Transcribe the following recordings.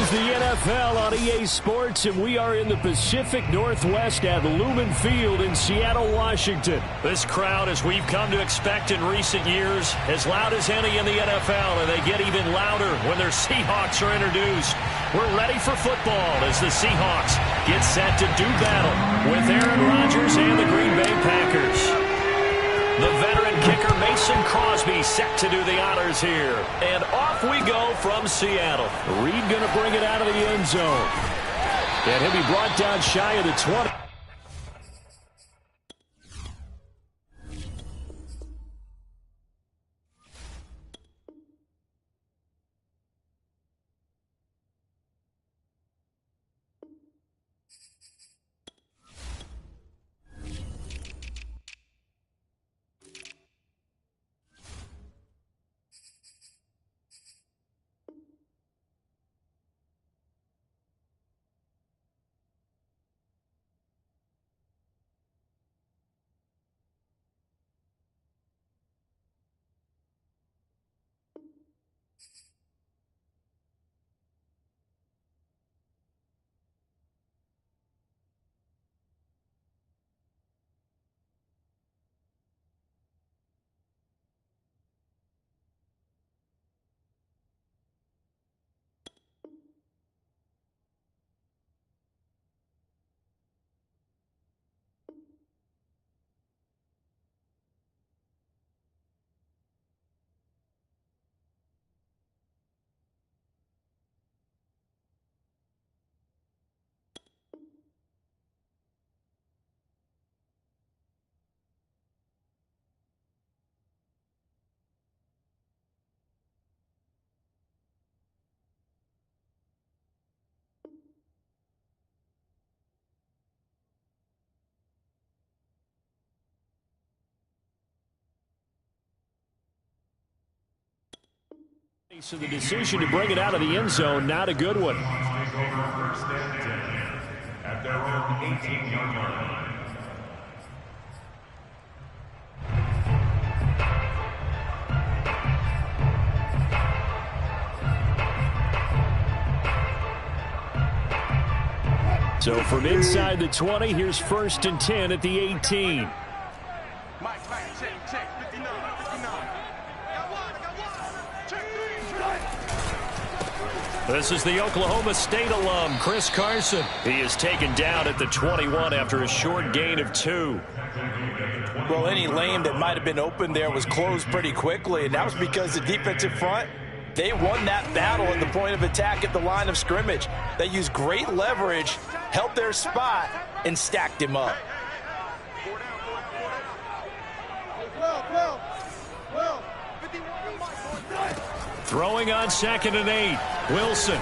is the NFL on EA Sports, and we are in the Pacific Northwest at Lumen Field in Seattle, Washington. This crowd, as we've come to expect in recent years, as loud as any in the NFL, and they get even louder when their Seahawks are introduced. We're ready for football as the Seahawks get set to do battle with Aaron Rodgers and the Green Bay Packers. The veteran kicker Mason Crosby set to do the honors here. And off we go from Seattle. Reed going to bring it out of the end zone. And he'll be brought down shy of the 20. So the decision to bring it out of the end zone, not a good one. At their own 18-yard line. So from inside the 20, here's 1st and 10 at the 18. This is the Oklahoma State alum, Chris Carson. He is taken down at the 21 after a short gain of 2. Well, any lane that might have been open there was closed pretty quickly, and that was because the defensive front, they won that battle at the point of attack at the line of scrimmage. They used great leverage, held their spot, and stacked him up. Throwing on 2nd and 8. Wilson.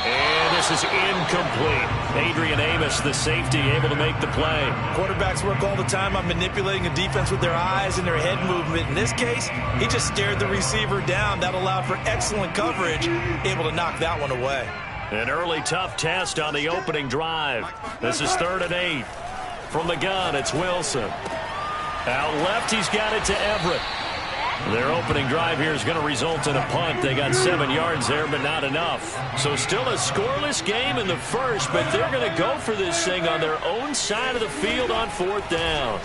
And this is incomplete. Adrian Amos, the safety, able to make the play. Quarterbacks work all the time on manipulating a defense with their eyes and their head movement. In this case, he just stared the receiver down. That allowed for excellent coverage, able to knock that one away. An early tough test on the opening drive. This is 3rd and 8. From the gun, it's Wilson. Out left, he's got it to Everett. Their opening drive here is going to result in a punt. They got 7 yards there, but not enough. So still a scoreless game in the first, but they're going to go for this thing on their own side of the field on 4th down.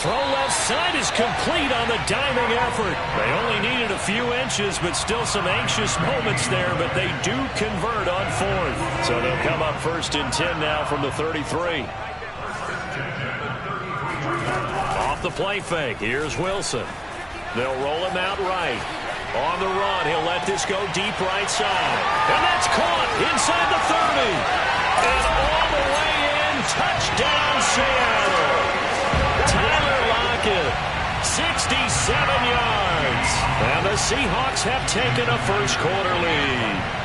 Throw left side is complete on the diving effort. They only needed a few inches, but still some anxious moments there, but they do convert on 4th. So they'll come up 1st and 10 now from the 33. The play fake. Here's Wilson. They'll roll him out right. On the run, he'll let this go deep right side. And that's caught inside the 30. And all the way in, touchdown Seattle. Tyler Lockett, 67 yards. And the Seahawks have taken a first-quarter lead.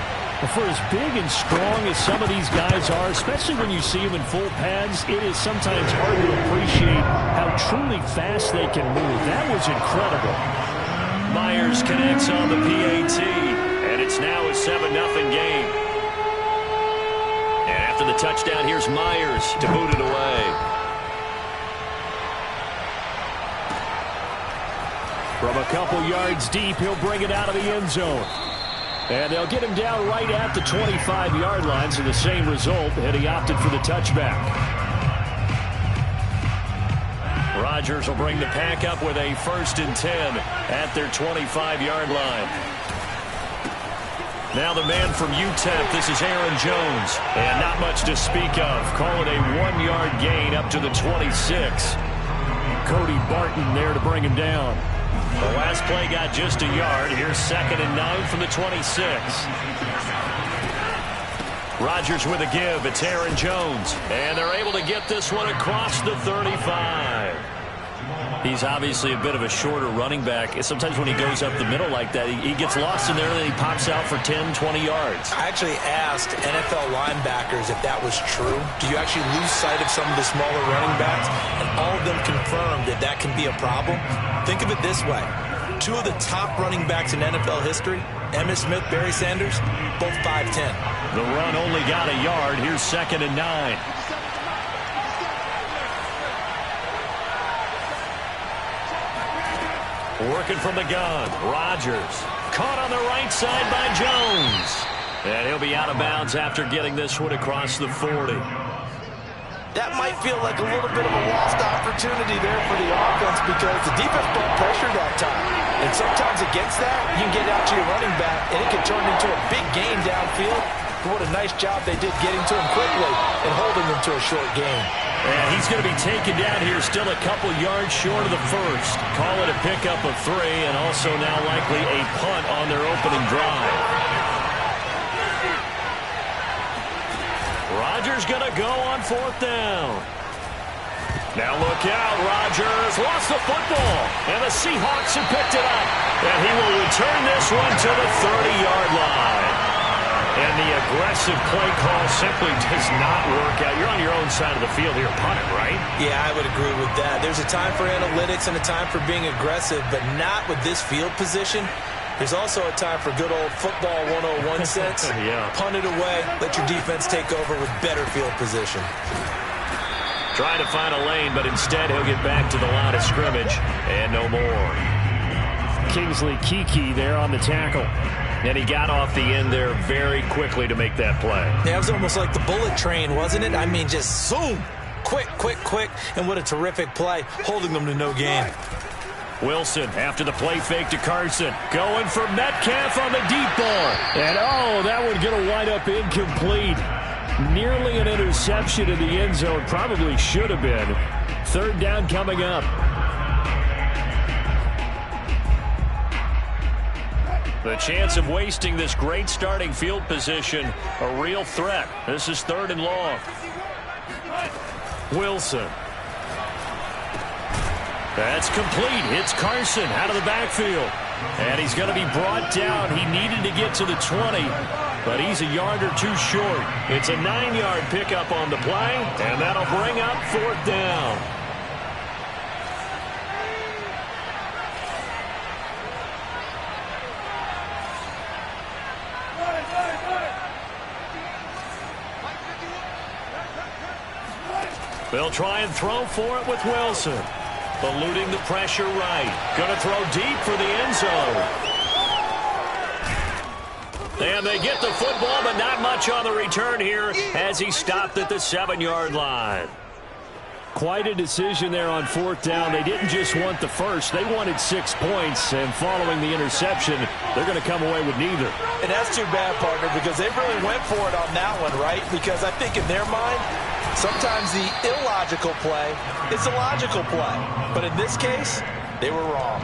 For as big and strong as some of these guys are, especially when you see them in full pads, it is sometimes hard to appreciate how truly fast they can move. That was incredible. Myers connects on the PAT, and it's now a 7-0 game. And after the touchdown, here's Myers to boot it away. From a couple yards deep, he'll bring it out of the end zone. And they'll get him down right at the 25-yard line, so the same result, and he opted for the touchback. Rodgers will bring the pack up with a 1st and 10 at their 25-yard line. Now the man from UTEP, this is Aaron Jones. And not much to speak of. Call it a 1-yard gain up to the 26. Cody Barton there to bring him down. The last play got just a yard. Here's 2nd and 9 from the 26. Rodgers with a give. It's Aaron Jones. And they're able to get this one across the 35. He's obviously a bit of a shorter running back. Sometimes when he goes up the middle like that, he gets lost in there and then he pops out for 10, 20 yards. I actually asked NFL linebackers if that was true. Do you actually lose sight of some of the smaller running backs? And all of them confirmed that that can be a problem. Think of it this way. 2 of the top running backs in NFL history, Emmitt Smith, Barry Sanders, both 5'10". The run only got a yard. Here's 2nd and 9. Working from the gun. Rodgers. Caught on the right side by Jones. And he'll be out of bounds after getting this one across the 40. That might feel like a little bit of a lost opportunity there for the offense because the defense brought pressure that time. And sometimes against that, you can get out to your running back, and it can turn into a big gain downfield. But what a nice job they did getting to him quickly and holding him to a short gain. And he's going to be taken down here, still a couple yards short of the 1st. Call it a pickup of 3, and also now likely a punt on their opening drive. Rodgers going to go on 4th down. Now look out, Rodgers lost the football, and the Seahawks have picked it up. And he will return this one to the 30-yard line. And the aggressive play call simply does not work out. You're on your own side of the field here, punt it, right? Yeah, I would agree with that. There's a time for analytics and a time for being aggressive, but not with this field position. There's also a time for good old football 101 sense. Yeah. Punt it away, let your defense take over with better field position. Trying to find a lane, but instead he'll get back to the line of scrimmage, and no more. Kingsley Keke there on the tackle. And he got off the end there very quickly to make that play. Yeah, it was almost like the bullet train, wasn't it? I mean, just zoom. Quick, quick, quick. And what a terrific play, holding them to no gain. Wilson after the play fake to Carson. Going for Metcalf on the deep ball. And, oh, that one going to wind up incomplete. Nearly an interception in the end zone. Probably should have been. 3rd down coming up. The chance of wasting this great starting field position, a real threat. This is 3rd and long. Wilson. That's complete. It's Carson out of the backfield. And he's going to be brought down. He needed to get to the 20, but he's a yard or 2 short. It's a 9-yard pickup on the play, and that'll bring up 4th down. They'll try and throw for it with Wilson. Eluding the pressure right. Going to throw deep for the end zone. And they get the football, but not much on the return here as he stopped at the 7-yard line. Quite a decision there on 4th down. They didn't just want the first. They wanted 6 points, and following the interception, they're going to come away with neither. And that's too bad, partner, because they really went for it on that one, right? Because I think in their mind, sometimes the illogical play is a logical play. But in this case, they were wrong.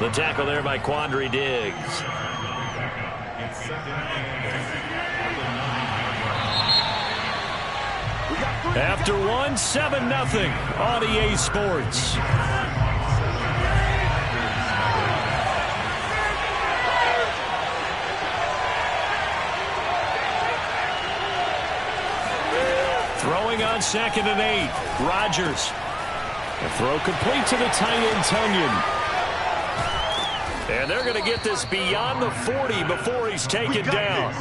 The tackle there by Quandre Diggs. After one, 7-0 on EA Sports. Throwing on 2nd and 8. Rodgers. A throw complete to the tight end, Tunyon. And they're going to get this beyond the 40 before he's taken down.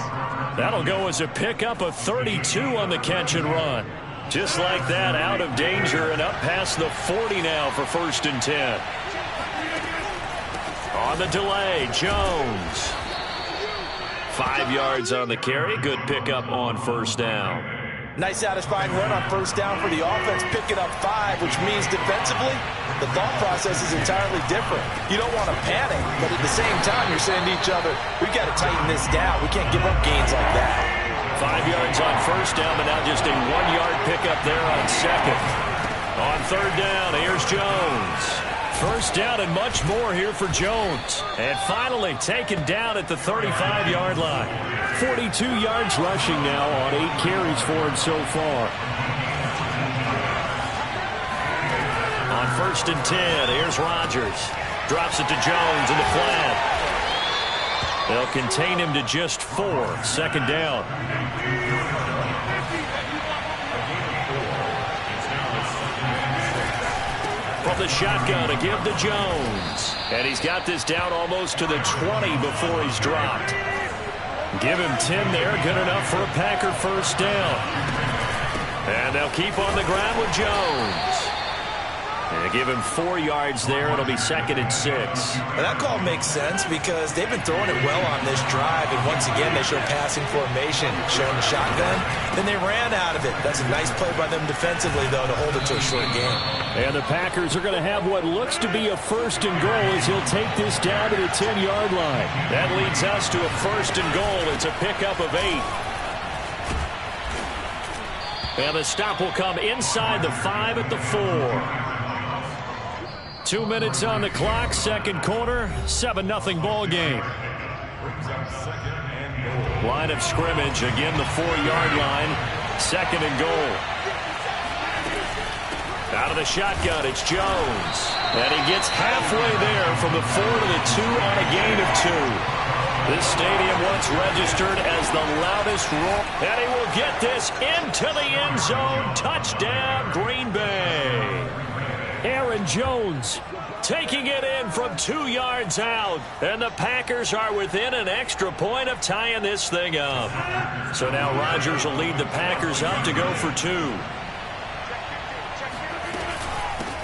That'll go as a pickup of 32 on the catch and run. Just like that, out of danger and up past the 40 now for 1st and 10. On the delay, Jones. 5 yards on the carry. Good pickup on first down. Nice satisfying run on first down for the offense, picking up 5, which means defensively, the thought process is entirely different. You don't want to panic, but at the same time, you're saying to each other, we've got to tighten this down. We can't give up gains like that. 5 yards on first down, but now just a 1-yard pickup there on second. On third down, here's Jones. First down and much more here for Jones. And finally taken down at the 35-yard line. 42 yards rushing now on 8 carries for him so far. On first and 10, here's Rodgers. Drops it to Jones in the flat. They'll contain him to just 4. Second down. From the shotgun to give to Jones. And he's got this down almost to the 20 before he's dropped. Give him 10 there. Good enough for a Packer first down. And they'll keep on the ground with Jones. And give him 4 yards there. It'll be second and 6. Well, that call makes sense because they've been throwing it well on this drive. And once again, they show passing formation, showing the shotgun. Then they ran out of it. That's a nice play by them defensively, though, to hold it to a short game. And the Packers are going to have what looks to be a first and goal as he'll take this down to the 10-yard line. That leads us to a first and goal. It's a pickup of 8. And the stop will come inside the 5 at the 4. 2 minutes on the clock, second quarter, 7-0 ball game. Line of scrimmage, again the 4-yard line, second and goal. Out of the shotgun, it's Jones. And he gets halfway there from the 4 to the 2 on a gain of 2. This stadium once registered as the loudest roar. And he will get this into the end zone. Touchdown, Green Bay. Aaron Jones taking it in from 2 yards out. And the Packers are within an extra point of tying this thing up. So now Rodgers will lead the Packers up to go for 2.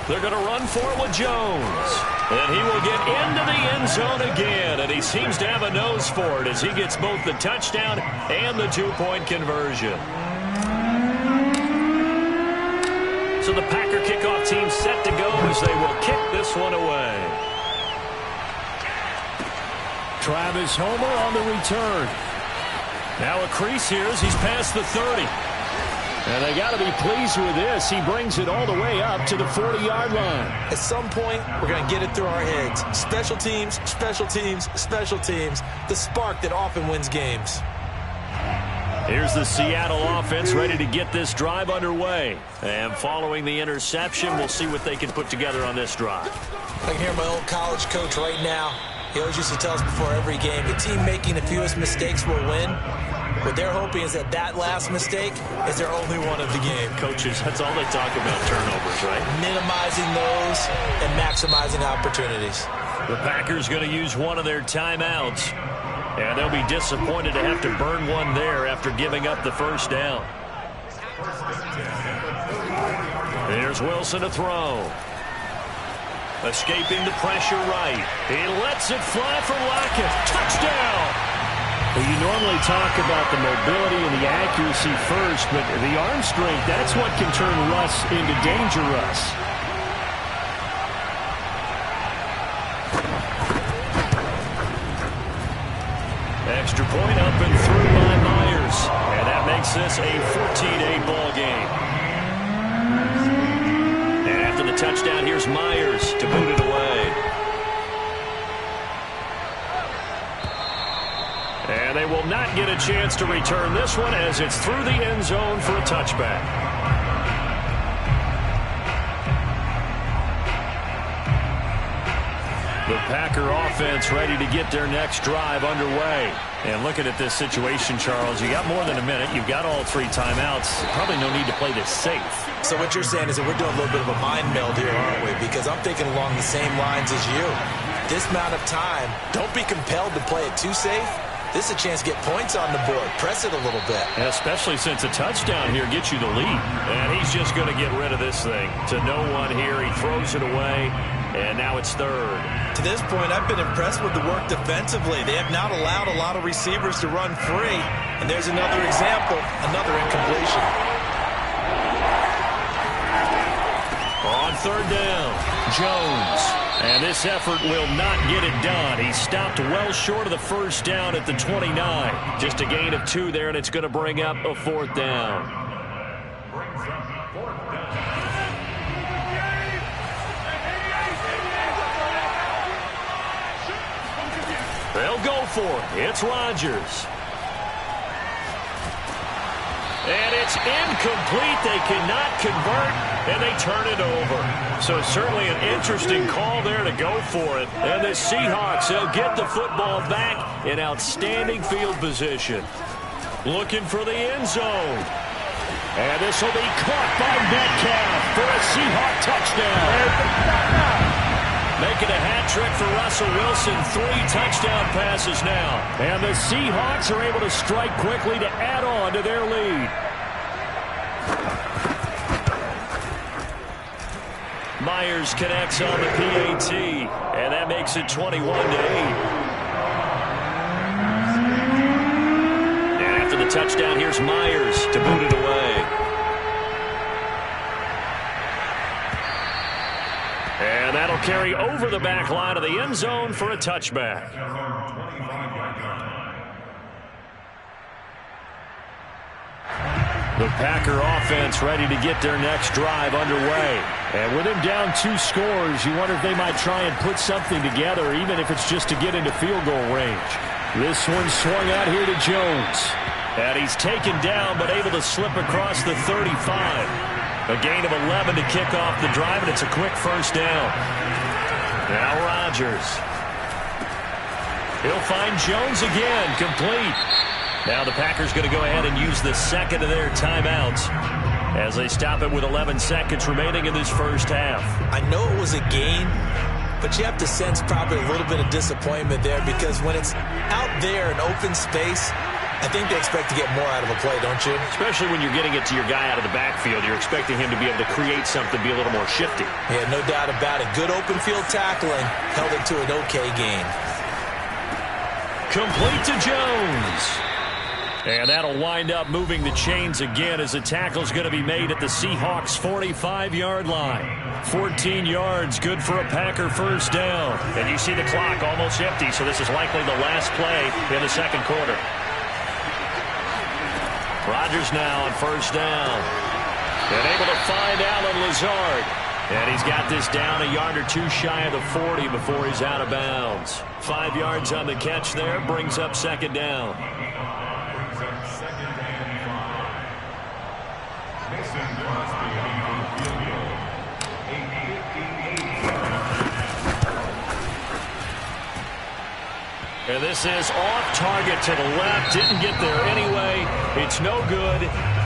They're going to run for it with Jones. And he will get into the end zone again. And he seems to have a nose for it as he gets both the touchdown and the 2-point conversion. So the Packer kickoff team set to go as they will kick this one away. Travis Homer on the return. Now a crease here as he's past the 30. And they got to be pleased with this. He brings it all the way up to the 40-yard line. At some point, we're going to get it through our heads. Special teams, special teams, special teams. The spark that often wins games. Here's the Seattle offense ready to get this drive underway. And following the interception, we'll see what they can put together on this drive. I can hear my old college coach right now. He always used to tell us before every game, the team making the fewest mistakes will win. What they're hoping is that that last mistake is their only one of the game. Coaches, that's all they talk about, turnovers, right? Minimizing those and maximizing opportunities. The Packers going to use one of their timeouts. And they'll be disappointed to have to burn one there after giving up the first down. Here's Wilson to throw. Escaping the pressure right. He lets it fly for Lockett. Touchdown! Well, you normally talk about the mobility and the accuracy first, but the arm strength, that's what can turn Russ into Danger Russ. Extra point up and through by Myers. And that makes this a 14-8 ball game. And after the touchdown, here's Myers to boot it away. And they will not get a chance to return this one as it's through the end zone for a touchback. The Packer offense ready to get their next drive underway. And looking at this situation, Charles, you got more than a minute. You've got all 3 timeouts. Probably no need to play this safe. So what you're saying is that we're doing a little bit of a mind meld here, aren't we? Because I'm thinking along the same lines as you. This amount of time, don't be compelled to play it too safe. This is a chance to get points on the board. Press it a little bit. Especially since a touchdown here gets you the lead. And he's just going to get rid of this thing. To no one here. He throws it away. And now it's third. To this point, I've been impressed with the work defensively. They have not allowed a lot of receivers to run free. And there's another example, another incompletion. On third down, Jones. And this effort will not get it done. He stopped well short of the first down at the 29. Just a gain of 2 there, and it's going to bring up a fourth down. They'll go for it. It's Rodgers. And it's incomplete. They cannot convert, and they turn it over. So certainly an interesting call there to go for it. And the Seahawks, they'll get the football back in outstanding field position. Looking for the end zone. And this will be caught by Metcalf for a Seahawk touchdown. Making a hat trick for Russell Wilson. 3 touchdown passes now. And the Seahawks are able to strike quickly to add on to their lead. Myers connects on the PAT. And that makes it 21-8. And after the touchdown, here's Myers to boot it away. And that'll carry over the back line of the end zone for a touchback. The Packer offense ready to get their next drive underway. And with him down 2 scores, you wonder if they might try and put something together, even if it's just to get into field goal range. This one swung out here to Jones. And he's taken down, but able to slip across the 35. A gain of 11 to kick off the drive, and it's a quick first down. Now Rodgers. He'll find Jones again, complete. Now the Packers going to go ahead and use the second of their timeouts as they stop it with 11 seconds remaining in this first half. I know it was a gain, but you have to sense probably a little bit of disappointment there, because when it's out there in open space, I think they expect to get more out of a play, don't you? Especially when you're getting it to your guy out of the backfield. You're expecting him to be able to create something, be a little more shifty. Yeah, no doubt about it. Good open field tackling held it to an okay gain. Complete to Jones. And that'll wind up moving the chains again as the tackle's going to be made at the Seahawks' 45-yard line. 14 yards, good for a Packer first down. And you see the clock almost empty, so this is likely the last play in the second quarter. Rodgers now on first down. And able to find Allen Lazard. And he's got this down a yard or 2 shy of the 40 before he's out of bounds. 5 yards on the catch there, brings up second down. And this is off target to the left. Didn't get there anyway. It's no good.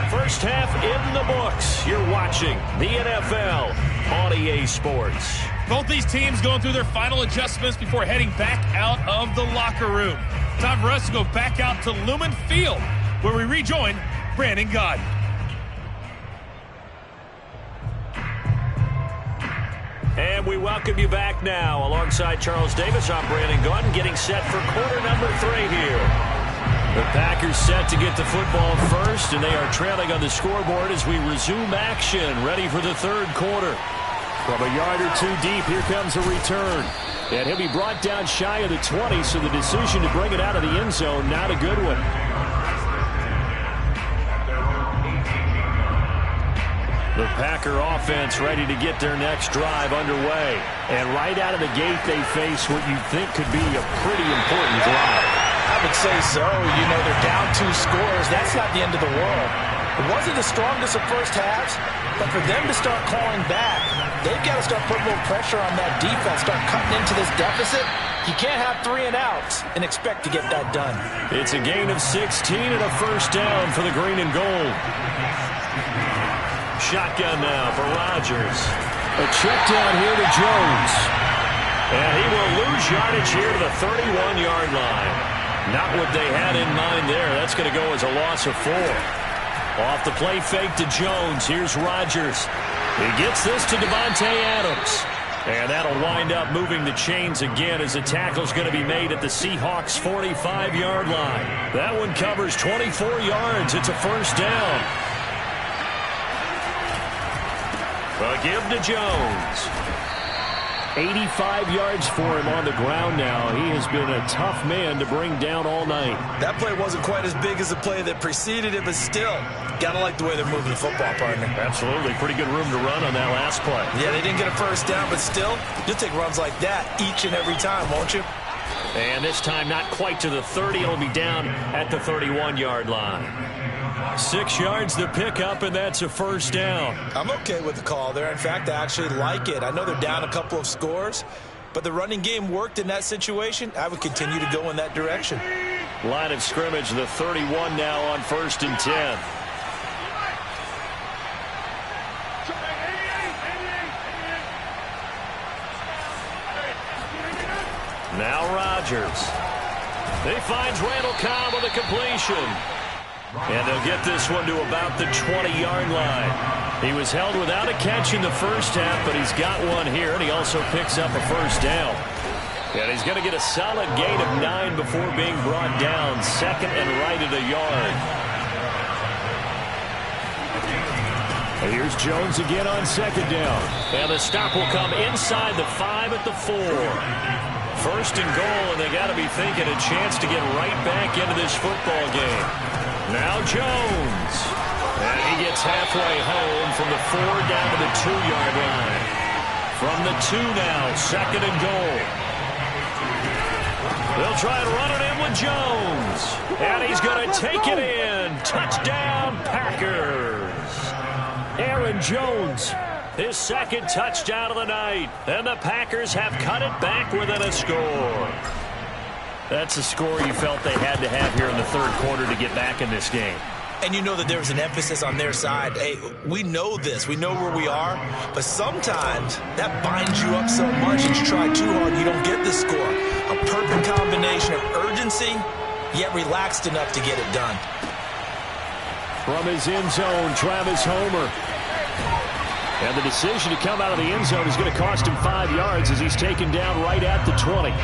First half in the books. You're watching the NFL on EA Sports. Both these teams going through their final adjustments before heading back out of the locker room. Time for us to go back out to Lumen Field, where we rejoin Brandon Godden. And we welcome you back now. Alongside Charles Davis, I'm Brandon Godden, getting set for quarter number 3 here. The Packers set to get the football first, and they are trailing on the scoreboard as we resume action, ready for the third quarter. From a yard or 2 deep, here comes a return. And he'll be brought down shy of the 20, so the decision to bring it out of the end zone, not a good one. The Packer offense ready to get their next drive underway. And right out of the gate, they face what you think could be a pretty important drive. I would say so. You know, they're down 2 scores. That's not the end of the world. It wasn't the strongest of first halves, but for them to start clawing back, they've got to start putting a little pressure on that defense, start cutting into this deficit. You can't have 3 and outs and expect to get that done. It's a gain of 16 and a first down for the green and gold. Shotgun now for Rodgers. A check down here to Jones. And he will lose yardage here to the 31-yard line. Not what they had in mind there. That's going to go as a loss of 4. Off the play fake to Jones. Here's Rodgers. He gets this to Devontae Adams. And that'll wind up moving the chains again as the tackle's going to be made at the Seahawks' 45-yard line. That one covers 24 yards. It's a first down. A give to Jones. 85 yards for him on the ground now. He has been a tough man to bring down all night. That play wasn't quite as big as the play that preceded it, but still, gotta like the way they're moving the football, partner. Absolutely. Pretty good room to run on that last play. Yeah, they didn't get a first down, but still, you'll take runs like that each and every time, won't you? And this time not quite to the 30. It'll be down at the 31-yard line. 6 yards to pick up, and that's a first down. I'm okay with the call there. In fact, I actually like it. I know they're down a couple of scores, but the running game worked in that situation. I would continue to go in that direction. Line of scrimmage, the 31 now on 1st and 10. Now Rodgers. He finds Randall Cobb with a completion. And they'll get this one to about the 20-yard line. He was held without a catch in the first half, but he's got one here, and he also picks up a first down. And he's going to get a solid gain of 9 before being brought down. 2nd and right at a yard. And here's Jones again on 2nd down. And the stop will come inside the 5 at the 4. 1st and goal, and they got to be thinking a chance to get right back into this football game. Now Jones. And he gets halfway home from the 4 down to the 2-yard line. From the 2 now, 2nd and goal. They'll try and run it in with Jones. And he's going to take it in. Touchdown, Packers. Aaron Jones, his 2nd touchdown of the night. And the Packers have cut it back within a score. That's a score you felt they had to have here in the 3rd quarter to get back in this game. And you know that there was an emphasis on their side. Hey, we know this. We know where we are. But sometimes that binds you up so much that you try too hard and you don't get the score. A perfect combination of urgency, yet relaxed enough to get it done. From his end zone, Travis Homer. And the decision to come out of the end zone is going to cost him 5 yards as he's taken down right at the 20.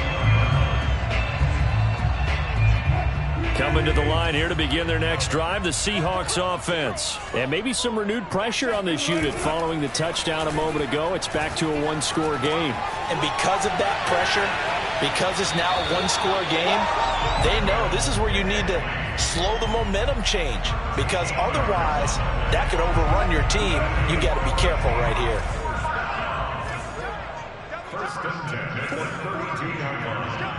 Coming to the line here to begin their next drive, the Seahawks offense. And maybe some renewed pressure on this unit following the touchdown a moment ago. It's back to a 1-score game. And because of that pressure, because it's now a 1-score game, they know this is where you need to slow the momentum change. Because otherwise, that could overrun your team. You got to be careful right here. 1st and 10, 32-yard line.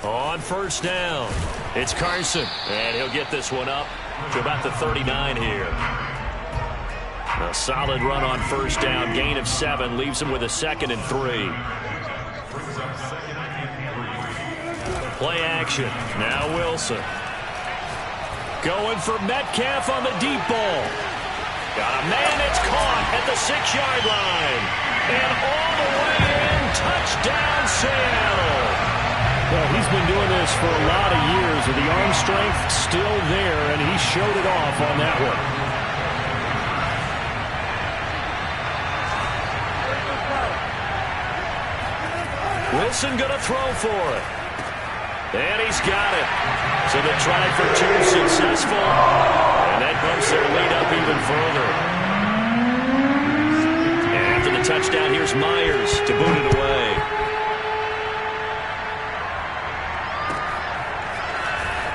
On 1st down, it's Carson, and he'll get this one up to about the 39 here. A solid run on 1st down, gain of 7, leaves him with a 2nd and 3. Play action, now Wilson. Going for Metcalf on the deep ball. Got a man, it's caught at the 6-yard line. And all the way in, touchdown Seattle. Well, he's been doing this for a lot of years with the arm strength still there, and he showed it off on that one. Wilson going to throw for it. And he's got it. So the try for 2 successful. And that bumps their lead up even further. And after the touchdown, here's Myers to boot it away.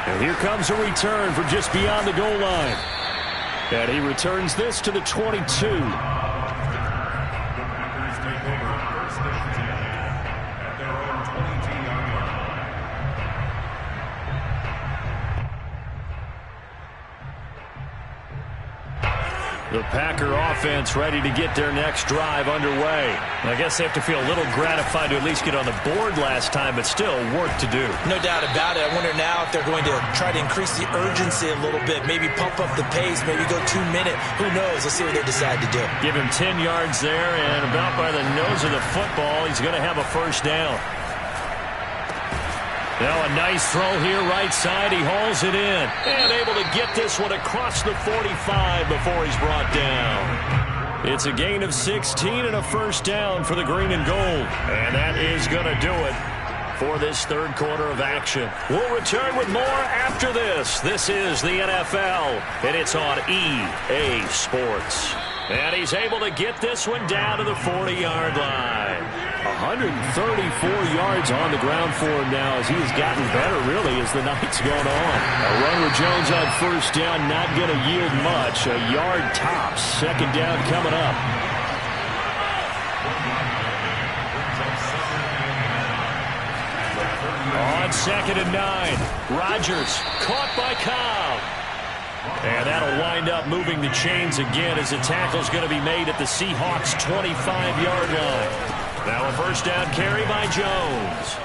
And here comes a return from just beyond the goal line. And he returns this to the 22. The Packer offense ready to get their next drive underway. I guess they have to feel a little gratified to at least get on the board last time, but still work to do. No doubt about it. I wonder now if they're going to try to increase the urgency a little bit, maybe pump up the pace, maybe go 2 minute. Who knows? Let's see what they decide to do. Give him 10 yards there, and about by the nose of the football, he's going to have a first down. Now a nice throw here, right side. He hauls it in. And able to get this one across the 45 before he's brought down. It's a gain of 16 and a first down for the green and gold. And that is going to do it for this third quarter of action. We'll return with more after this. This is the NFL, and it's on EA Sports. And he's able to get this one down to the 40-yard line. 134 yards on the ground for him now as he has gotten better, really, as the night's gone on. A run with Jones on first down, not going to yield much. A yard tops. Second down coming up. On 2nd and 9, Rodgers caught by Cobb. And that'll wind up moving the chains again as the tackle's going to be made at the Seahawks' 25-yard line. Now a first down carry by Jones.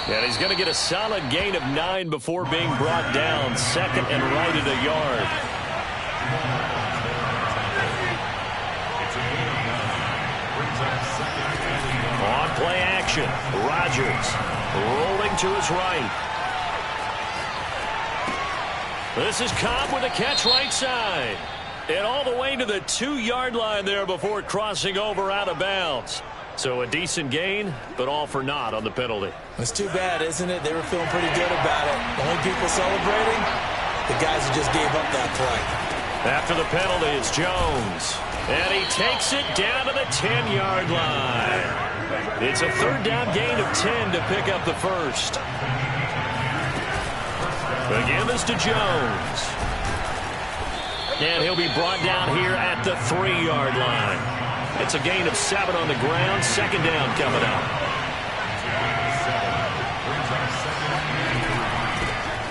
And he's going to get a solid gain of 9 before being brought down. Second and right at a yard. On play action, Rodgers rolling to his right. This is Cobb with a catch right side. And all the way to the 2-yard line there before crossing over out of bounds. So a decent gain, but all for naught on the penalty. It's too bad, isn't it? They were feeling pretty good about it. The only people celebrating, the guys who just gave up that play. After the penalty, it's Jones. And he takes it down to the 10-yard line. It's a third down gain of 10 to pick up the first. Again, this to Jones. And he'll be brought down here at the 3-yard line. It's a gain of 7 on the ground. Second down coming up.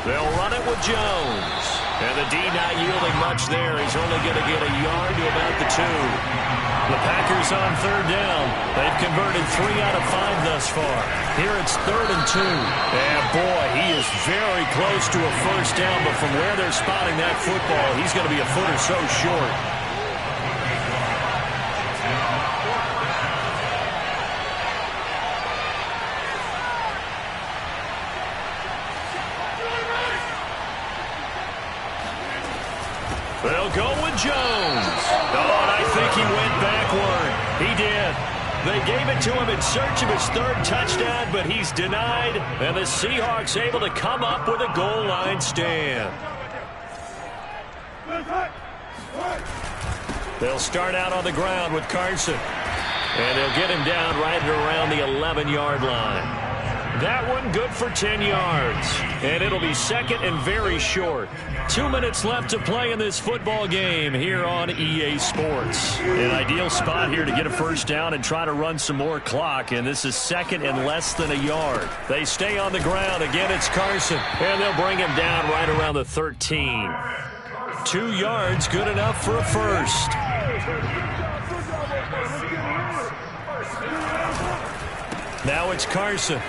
They'll run it with Jones. And the D not yielding much there. He's only going to get a yard to about the 2. The Packers on third down. They've converted 3 out of 5 thus far. Here it's 3rd and 2. And boy, he is very close to a first down, but from where they're spotting that football, he's going to be a foot or so short. They'll go with Jones. Oh, and I think he went backward. He did. They gave it to him in search of his 3rd touchdown, but he's denied. And the Seahawks able to come up with a goal line stand. They'll start out on the ground with Carson. And they'll get him down right around the 11-yard line. That one good for 10 yards. And it'll be second and very short. 2 minutes left to play in this football game here on EA Sports. An ideal spot here to get a first down and try to run some more clock. And this is second and less than a yard. They stay on the ground. Again, it's Carson. And they'll bring him down right around the 13. 2 yards, good enough for a first. Now it's Carson.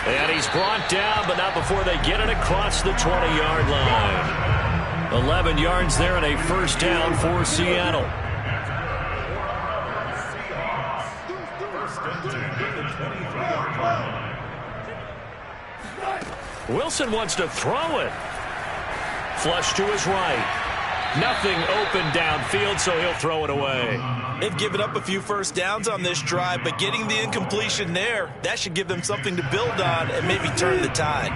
And he's brought down, but not before they get it across the 20-yard line. 11 yards there and a first down for Seattle. Wilson wants to throw it. Flush to his right. Nothing open downfield, so he'll throw it away. They've given up a few first downs on this drive, but getting the incompletion there, that should give them something to build on and maybe turn the tide.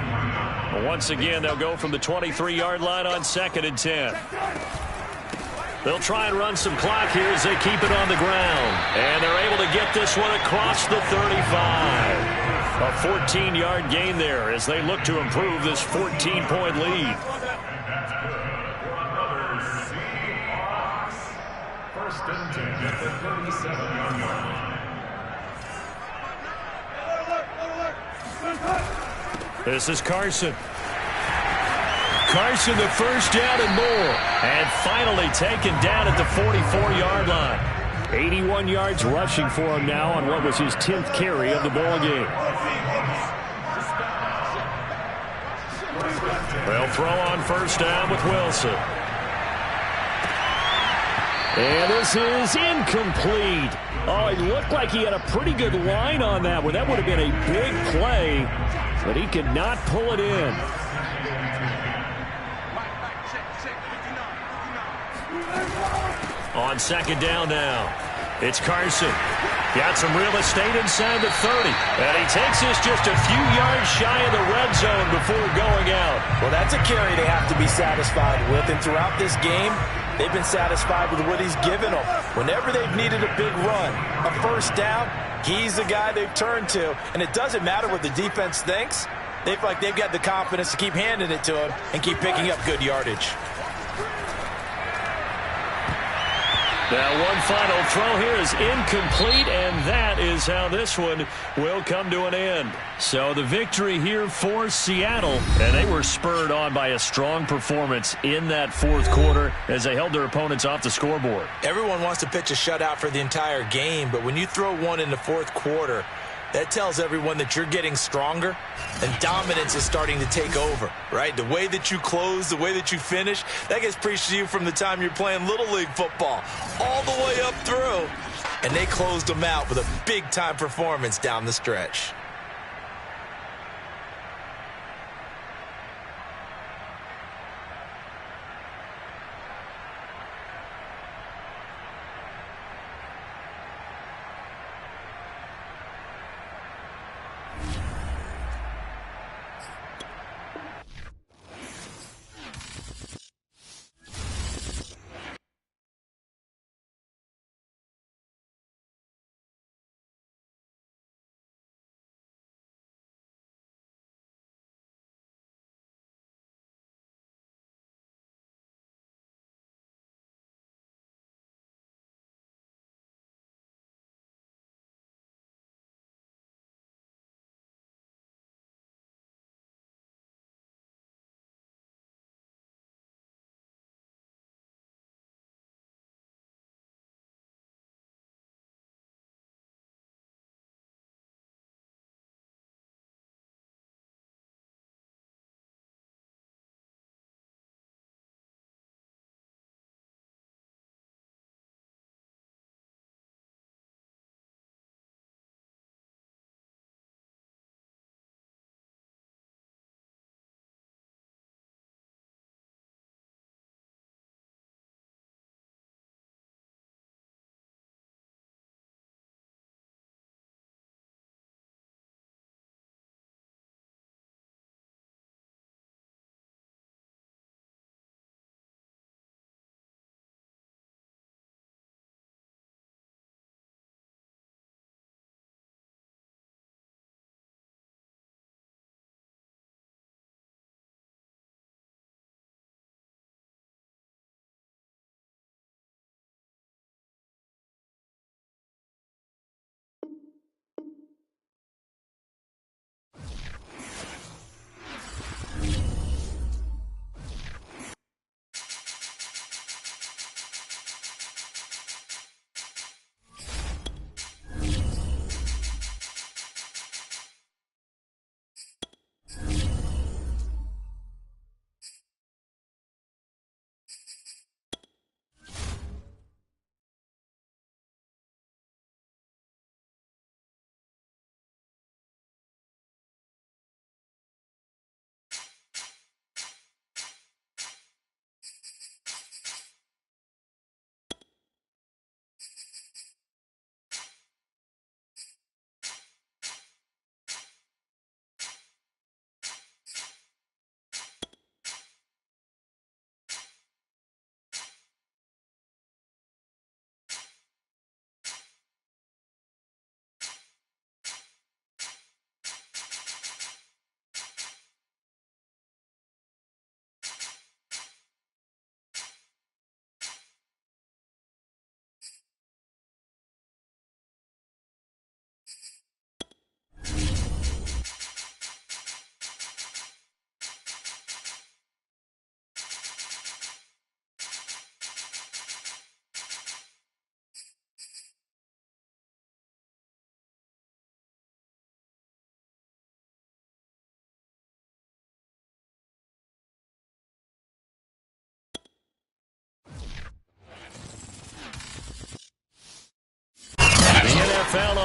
Well, once again, they'll go from the 23-yard line on 2nd and 10. They'll try and run some clock here as they keep it on the ground. And they're able to get this one across the 35. A 14-yard gain there as they look to improve this 14-point lead. First and 10 at the 37-yard line. This is Carson. Carson the first down and more. And finally taken down at the 44-yard line. 81 yards rushing for him now on what was his 10th carry of the ball game. They'll throw on first down with Wilson. And this is incomplete. Oh, it looked like he had a pretty good line on that one. That would have been a big play, but he could not pull it in. On second down now, it's Carson. Got some real estate inside the 30. And he takes this just a few yards shy of the red zone before going out. Well, that's a carry they have to be satisfied with. And throughout this game, they've been satisfied with what he's given them. Whenever they've needed a big run, a first down, he's the guy they've turned to. And it doesn't matter what the defense thinks. They feel like they've got the confidence to keep handing it to him and keep picking up good yardage. Now one final throw here is incomplete, and that is how this one will come to an end. So the victory here for Seattle, and they were spurred on by a strong performance in that fourth quarter as they held their opponents off the scoreboard. Everyone wants to pitch a shutout for the entire game, but when you throw one in the fourth quarter, that tells everyone that you're getting stronger and dominance is starting to take over, right? The way that you close, the way that you finish, that gets preached to you from the time you're playing Little League football all the way up through. And they closed them out with a big-time performance down the stretch.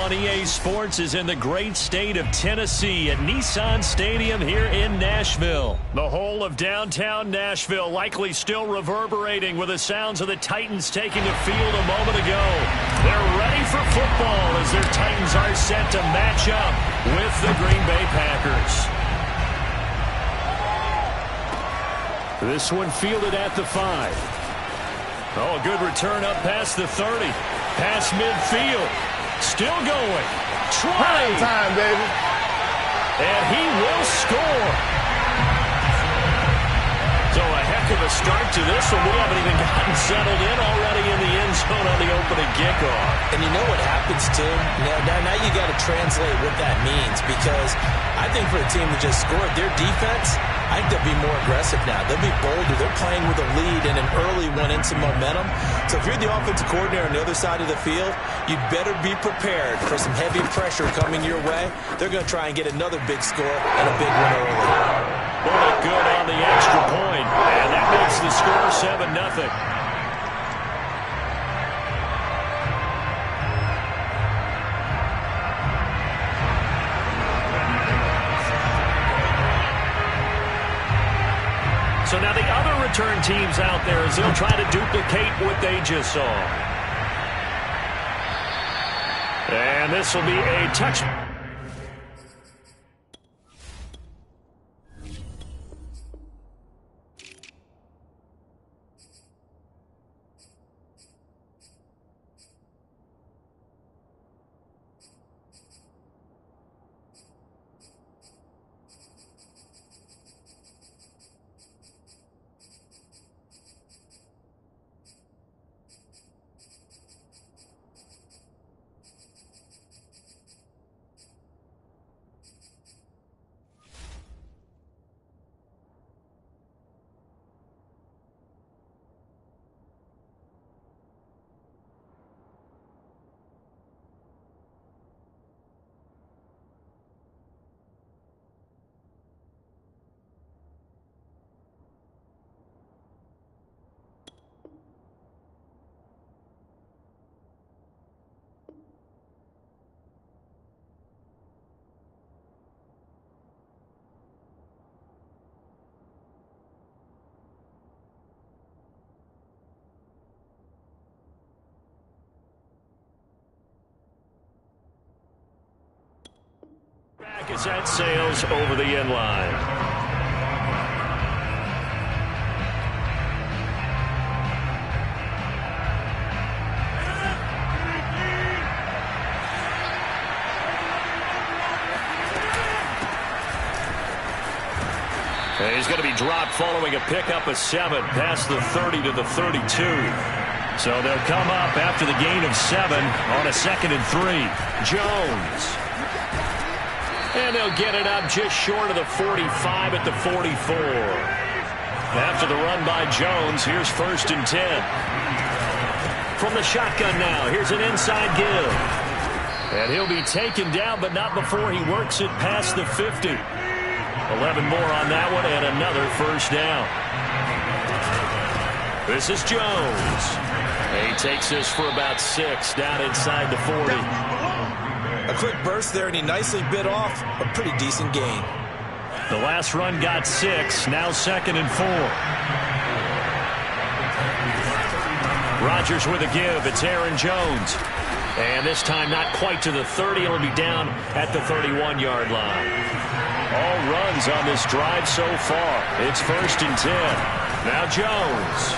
on EA Sports is in the great state of Tennessee at Nissan Stadium here in Nashville. The whole of downtown Nashville likely still reverberating with the sounds of the Titans taking the field a moment ago. They're ready for football as their Titans are set to match up with the Green Bay Packers. This one fielded at the 5. Oh, a good return up past the 30. Past midfield. Still going. Trying. Time, baby. And he will score. So a heck of a start to this one. We haven't even gotten settled in already in the end zone on the opening kickoff. And you know what happens, Tim? Now you got to translate what that means, because I think for a team that just scored, their defense, I think they'll be more aggressive now. They'll be bolder. They're playing with a lead and an early one and some momentum. So if you're the offensive coordinator on the other side of the field, you'd better be prepared for some heavy pressure coming your way. They're going to try and get another big score and a big one early. Bullet good on the extra point, and that makes the score 7-0. So now the other return teams out there as they'll try to duplicate what they just saw. And this will be a touchdown. Back as that sails over the end line. And he's going to be dropped following a pickup of 7 past the 30 to the 32. So they'll come up after the gain of 7 on a 2nd and 3. Jones. And they'll get it up just short of the 45 at the 44. After the run by Jones, here's 1st and 10. From the shotgun now, here's an inside give. And he'll be taken down, but not before he works it past the 50. 11 more on that one, and another 1st down. This is Jones. He takes this for about 6 down inside the 40. A quick burst there, and he nicely bit off a pretty decent gain. The last run got 6, now 2nd and 4. Rodgers with a give. It's Aaron Jones. And this time not quite to the 30. It'll be down at the 31-yard line. All runs on this drive so far. It's 1st and 10. Now Jones.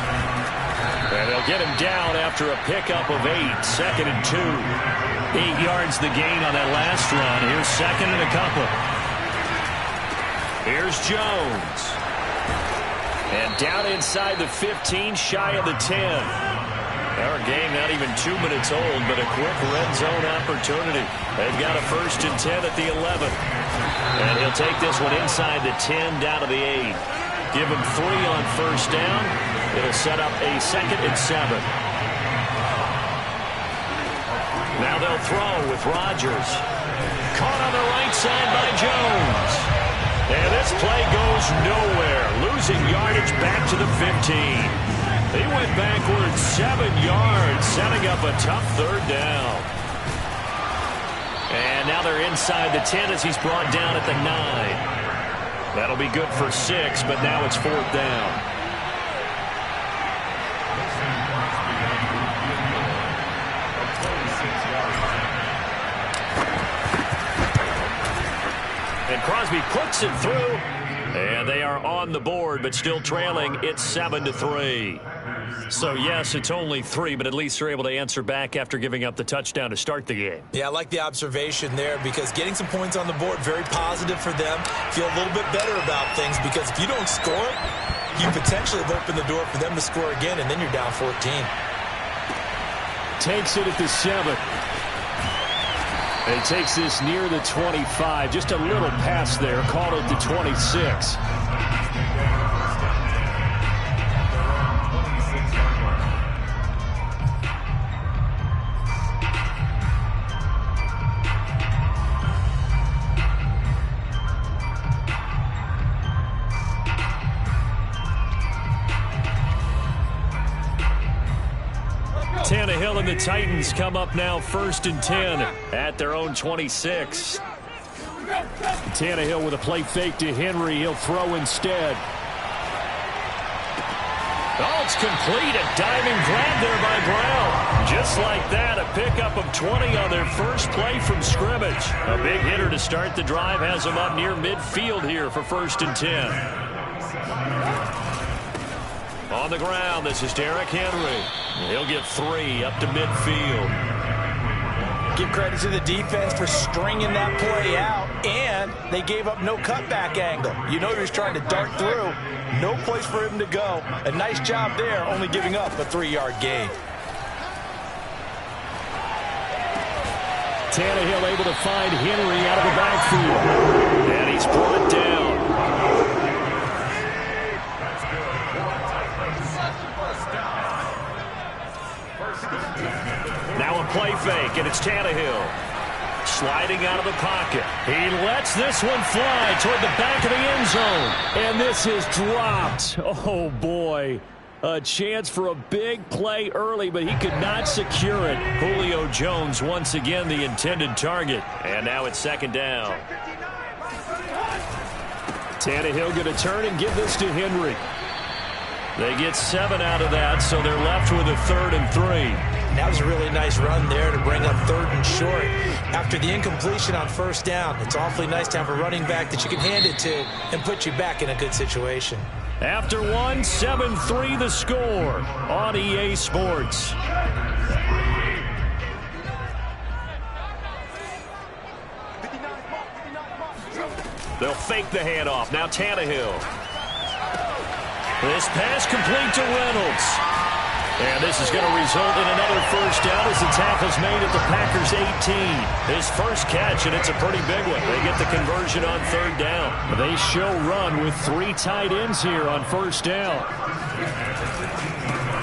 And they'll get him down after a pickup of 8. 2nd and 2. 8 yards the gain on that last run. Here's 2nd and a couple. Here's Jones. And down inside the 15, shy of the 10. Our game not even 2 minutes old, but a quick red zone opportunity. They've got a 1st and 10 at the 11. And he'll take this one inside the 10 down to the 8. Give him 3 on 1st down. It'll set up a 2nd and 7. Now they'll throw with Rodgers. Caught on the right side by Jones. And this play goes nowhere. Losing yardage back to the 15. He went backwards 7 yards, setting up a tough 3rd down. now they're inside the 10 as he's brought down at the 9. That'll be good for 6, but now it's 4th down. And Crosby puts it through. And they are on the board, but still trailing. It's 7-3. So, yes, it's only 3, but at least they're able to answer back after giving up the touchdown to start the game. Yeah, I like the observation there because getting some points on the board, very positive for them. Feel a little bit better about things because if you don't score, you potentially have opened the door for them to score again, and then you're down 14. Takes it at the 7. He takes this near the 25. Just a little pass there. Called it the 26. Tannehill and the Titans come up now 1st and 10 at their own 26. Tannehill with a play fake to Henry. He'll throw instead. Oh, it's complete. A diving grab there by Brown. Just like that, a pickup of 20 on their first play from scrimmage. A big hitter to start the drive has them up near midfield here for 1st and 10. On the ground, this is Derrick Henry. He'll get 3 up to midfield. Give credit to the defense for stringing that play out, and they gave up no cutback angle. You know he was trying to dart through. No place for him to go. A nice job there, only giving up a 3-yard gain. Tannehill able to find Henry out of the backfield. And he's brought down. Now a play fake, and it's Tannehill. Sliding out of the pocket. He lets this one fly toward the back of the end zone. And this is dropped. Oh, boy. A chance for a big play early, but he could not secure it. Julio Jones once again the intended target. And now it's 2nd down. Tannehill going to turn and give this to Henry. They get 7 out of that, so they're left with a 3rd and 3. That was a really nice run there to bring up 3rd and short. After the incompletion on 1st down, it's awfully nice to have a running back that you can hand it to and put you back in a good situation. After 1, 7-3 the score on EA Sports. They'll fake the handoff. Now Tannehill. This pass complete to Reynolds. And this is going to result in another 1st down as the tackle's made at the Packers' 18. His first catch, and it's a pretty big one. They get the conversion on 3rd down. They show run with 3 tight ends here on 1st down.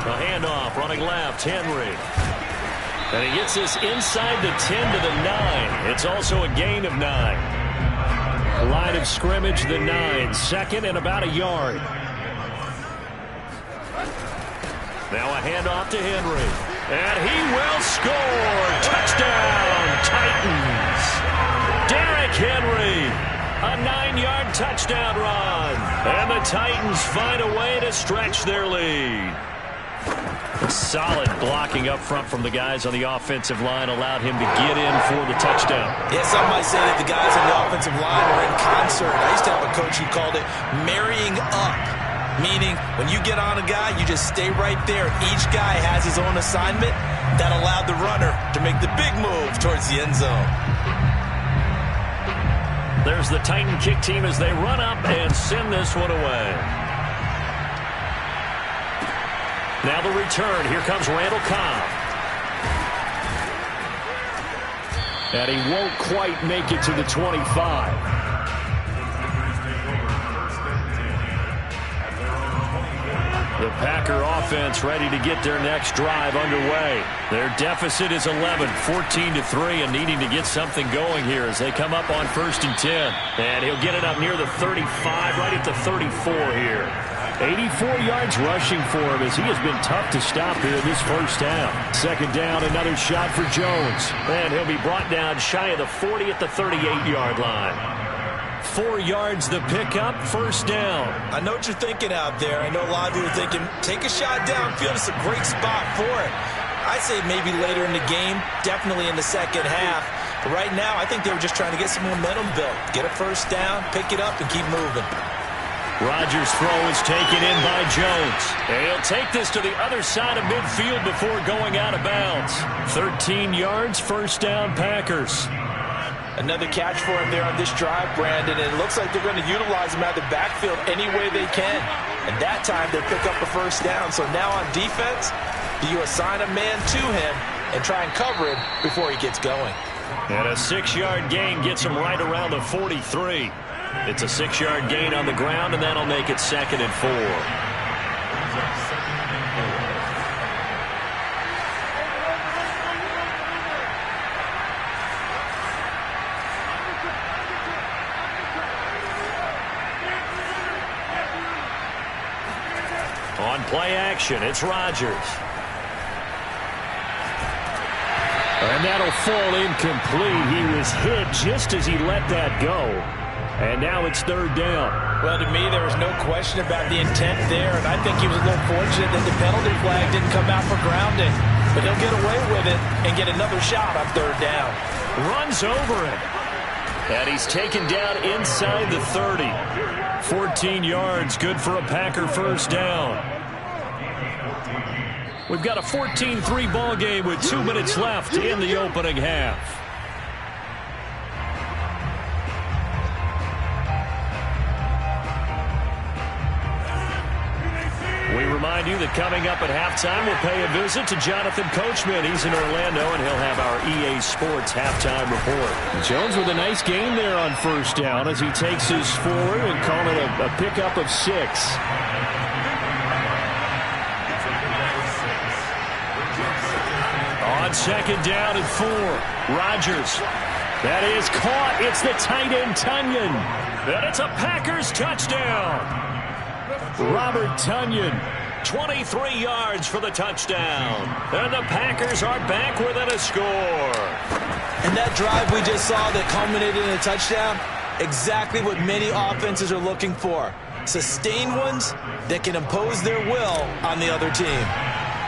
A handoff, running left, Henry. And he gets this inside the 10 to the 9. It's also a gain of 9. Line of scrimmage, the 9. 2nd and about a yard. Now a handoff to Henry. And he will score. Touchdown, Titans. Derrick Henry. A 9-yard touchdown run. And the Titans find a way to stretch their lead. Solid blocking up front from the guys on the offensive line allowed him to get in for the touchdown. Yeah, some might say that the guys on the offensive line were in concert. I used to have a coach who called it marrying up. Meaning, when you get on a guy, you just stay right there. Each guy has his own assignment that allowed the runner to make the big move towards the end zone. There's the Titan kick team as they run up and send this one away. Now the return. Here comes Randall Cobb. And he won't quite make it to the 25. The Packer offense ready to get their next drive underway. Their deficit is 11, 14-3, and needing to get something going here as they come up on 1st and 10. And he'll get it up near the 35, right at the 34 here. 84 yards rushing for him as he has been tough to stop here this first half. Second down, another shot for Jones. And he'll be brought down shy of the 40 at the 38-yard line. 4 yards the pickup, first down. I know what you're thinking out there. I know a lot of you are thinking, take a shot downfield. It's a great spot for it. I'd say maybe later in the game, definitely in the second half. But right now, I think they were just trying to get some momentum built. Get a first down, pick it up, and keep moving. Rodgers' throw is taken in by Jones. And he'll take this to the other side of midfield before going out of bounds. 13 yards, first down, Packers. Another catch for him there on this drive, Brandon, and it looks like they're going to utilize him out of the backfield any way they can. And that time, they pick up a first down. So now on defense, do you assign a man to him and try and cover him before he gets going? And a 6-yard gain gets him right around the 43. It's a 6-yard gain on the ground, and that'll make it 2nd and 4. On play action, it's Rodgers. And that'll fall incomplete. He was hit just as he let that go. And now it's 3rd down. Well, to me, there was no question about the intent there, and I think he was a little fortunate that the penalty flag didn't come out for grounding. But he'll get away with it and get another shot on 3rd down. Runs over him. And he's taken down inside the 30. 14 yards, good for a Packer first down. We've got a 14-3 ball game with 2 minutes left in the opening half. We remind you that coming up at halftime, we'll pay a visit to Jonathan Coachman. He's in Orlando, and he'll have our EA Sports halftime report. Jones with a nice gain there on first down as he takes his forward and call it a pickup of 6. On 2nd down and 4, Rodgers. That is caught. It's the tight end, Tonyan. And it's a Packers touchdown. Robert Tonyan, 23 yards for the touchdown. And the Packers are back within a score. And that drive we just saw that culminated in a touchdown, exactly what many offenses are looking for. Sustained ones that can impose their will on the other team.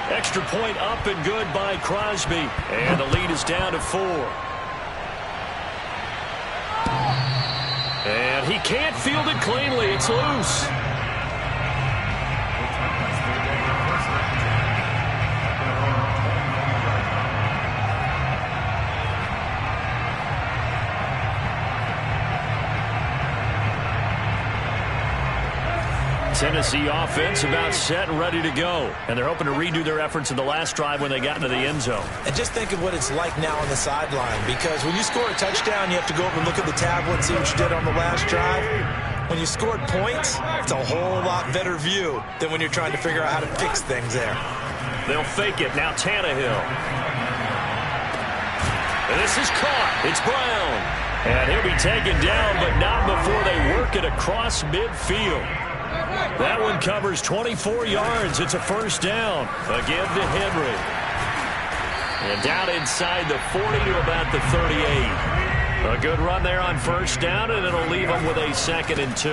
Extra point up and good by Crosby. And the lead is down to 4. And he can't field it cleanly. It's loose. Tennessee offense about set and ready to go. And they're hoping to redo their efforts in the last drive when they got into the end zone. And just think of what it's like now on the sideline, because when you score a touchdown, you have to go over and look at the tablet and see what you did on the last drive. When you scored points, it's a whole lot better view than when you're trying to figure out how to fix things there. They'll fake it. Now Tannehill. And this is caught. It's Brown. And he'll be taken down, but not before they work it across midfield. That one covers 24 yards. It's a first down. Again to Henry. And down inside the 40 to about the 38. A good run there on first down, and it'll leave them with a 2nd and 2.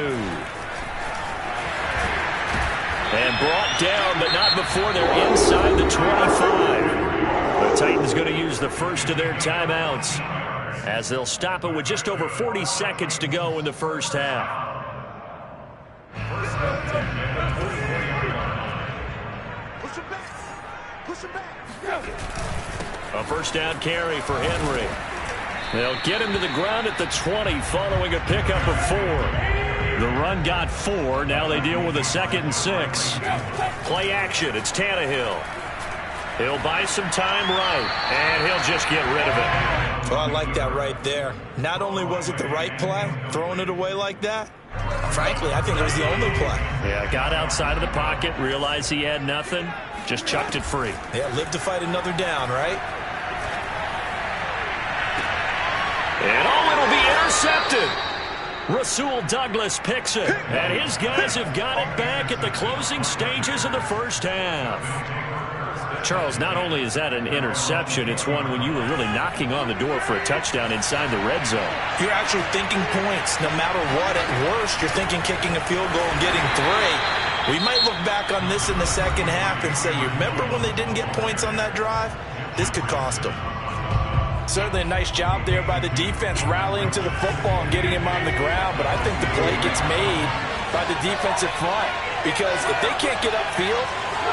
And brought down, but not before they're inside the 25. The Titans going to use the first of their timeouts as they'll stop it with just over 40 seconds to go in the first half. A first down carry for Henry. They'll get him to the ground at the 20 following a pickup of 4. The run got 4. Now they deal with a 2nd and 6. Play action. It's Tannehill. He'll buy some time right, and he'll just get rid of it. Well, I like that right there. Not only was it the right play, throwing it away like that, frankly, I think it was the only play. Yeah, got outside of the pocket, realized he had nothing, just chucked it free. Yeah, live to fight another down, right? And it'll be intercepted. Rasul Douglas picks it, and his guys have got it back at the closing stages of the first half. Charles, not only is that an interception, it's one when you were really knocking on the door for a touchdown inside the red zone. You're actually thinking points. No matter what, at worst, you're thinking kicking a field goal and getting 3. We might look back on this in the second half and say, you remember when they didn't get points on that drive? This could cost them. Certainly a nice job there by the defense rallying to the football and getting him on the ground, but I think the play gets made by the defensive front because if they can't get upfield,